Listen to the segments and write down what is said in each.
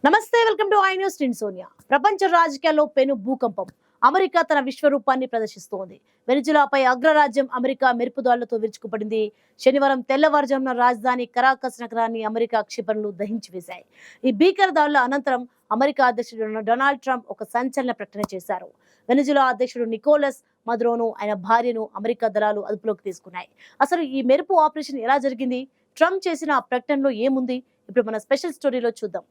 నమస్తే, welcome to I news. నేను సోనియా. ప్రపంచ రాజకీయాల్లో పెను భూకంపం. అమెరికా తన విశ్వరూపాన్ని ప్రదర్శిస్తోంది. వెనిజులాపై అగ్రరాజ్యం అమెరికా మెరుపుదాళ్లతో విరుచుకుపడింది. శనివారం తెల్లవారుజామున రాజధాని కరాకస్ నగరాన్ని అమెరికా క్షిపణులు దహించి వేశాయి. ఈ భీకర దాడుల అనంతరం అమెరికా అధ్యక్షుడు డొనాల్డ్ ట్రంప్ ఒక సంచలన ప్రకటన చేశారు. వెనిజులా అధ్యక్షుడు నికోలస్ మదురోను, ఆయన భార్యను అమెరికా దళాలు అదుపులోకి తీసుకున్నాయి. అసలు ఈ మెరుపు ఆపరేషన్ ఎలా జరిగింది? ట్రంప్ చేసిన ఆ ప్రకటనలో ఏముంది? ఇప్పుడు మన స్పెషల్ స్టోరీలో చూద్దాం.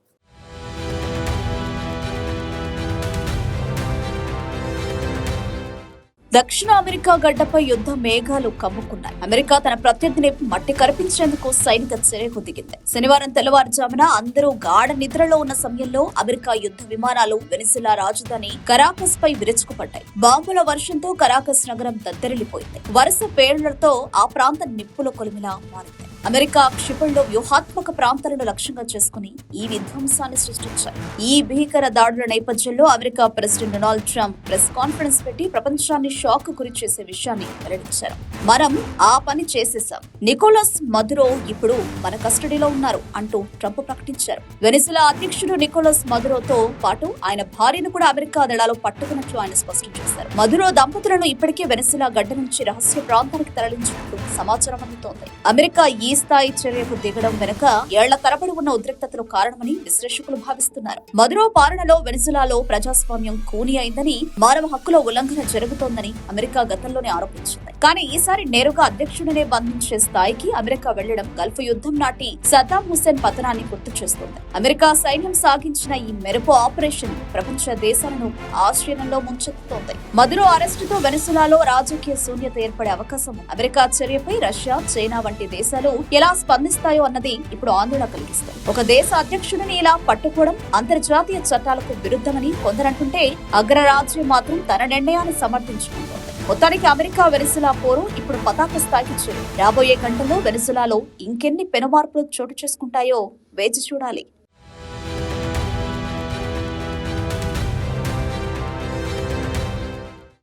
దక్షిణ అమెరికా గడ్డపై యుద్ధ మేఘాలు కమ్ముకున్నాయి. అమెరికా తన ప్రత్యర్థిని మట్టి కరిపించేందుకు సైనిక చర్యకు దిగింది. శనివారం తెల్లవారుజామున అందరూ గాఢ నిద్రలో ఉన్న సమయంలో అమెరికా యుద్ధ విమానాలు వెనిజులా రాజధాని కరాకస్ పై విరుచుకుపడ్డాయి. బాంబుల వర్షంతో కరాకస్ నగరం దద్దరిల్లిపోయింది. వరుస పేలుళ్లతో ఆ ప్రాంతం నిప్పుల కొలిమిలా మారింది. అమెరికా క్షిపణులు వ్యూహాత్మక ప్రాంతాలను లక్ష్యంగా చేసుకుని ఈ విధ్వంసాన్ని సృష్టించాయి. ఈ భీకర దాడుల నేపథ్యంలో America president Donald Trump press conference పెట్టి ప్రపంచాన్ని షాక్ గురి చేసే విషయాన్ని వెల్లడించారు. మనం ఆ పని చేసేసాం. నికోలస్ మదురో ఇప్పుడు మన కస్టడీలో ఉన్నారు అంటూ ట్రంప్ ప్రకటించారు. వెనిజులా అధ్యక్షుడు నికోలస్ మదురోతో పాటు ఆయన భార్యను కూడా అమెరికా దళాలు పట్టుకున్నట్లు ఆయన స్పష్టం చేశారు. మదురో దంపతులను ఇప్పటికే వెనిజులా గడ్డ నుంచి రహస్య ప్రాంతానికి తరలించినట్లు సమాచారం అందుతోంది. అమెరికా ఈ స్థాయి చర్యకు దిగడం వెనుక ఏళ్ల తరబడి ఉన్న ఉద్రిక్తతలు కారణమని విశ్లేషకులు భావిస్తున్నారు. మదురో పాలనలో వెనిజులాలో ప్రజాస్వామ్యం కూని అయిందని, మానవ హక్కుల ఉల్లంఘన జరుగుతోందని అమెరికా గతంలోనే ఆరోపించింది. కానీ ఈసారి నేరుగా అధ్యక్షుడినే బంధించే స్థాయికి అమెరికా వెళ్లడం గల్ఫ్ యుద్ధం నాటి సద్దాం హుస్సేన్ పతనాన్ని గుర్తు చేస్తోంది. అమెరికా సైన్యం సాగించిన ఈ మెరుపు ఆపరేషన్ ప్రపంచ దేశాలను ఆశ్చర్యంలో ముంచెత్తుతోంది. మదురో అరెస్టుతో వెనిజులాలో రాజకీయ శూన్యత ఏర్పడే అవకాశం ఉంది. అమెరికా చర్యపై రష్యా, చైనా వంటి దేశాలు ఎలా స్పందిస్తాయో అన్నది ఇప్పుడు ఆందోళన కలిగిస్తుంది. ఒక దేశ అధ్యక్షుడిని ఇలా పట్టుకోవడం అంతర్జాతీయ చట్టాలకు విరుద్ధమని కొందరంటుంటే, అగ్రరాజ్యం మాత్రం తన నిర్ణయాన్ని సమర్థించుకుంటోంది. మొత్తానికి అమెరికా వెనిజులా పోరు ఇప్పుడు పతాక స్థాయికి చేరింది. రాబోయే గంటల్లో వెనిజులాలో ఇంకెన్ని పెనుమార్పులు చోటు చేసుకుంటాయో వేచి చూడాలి.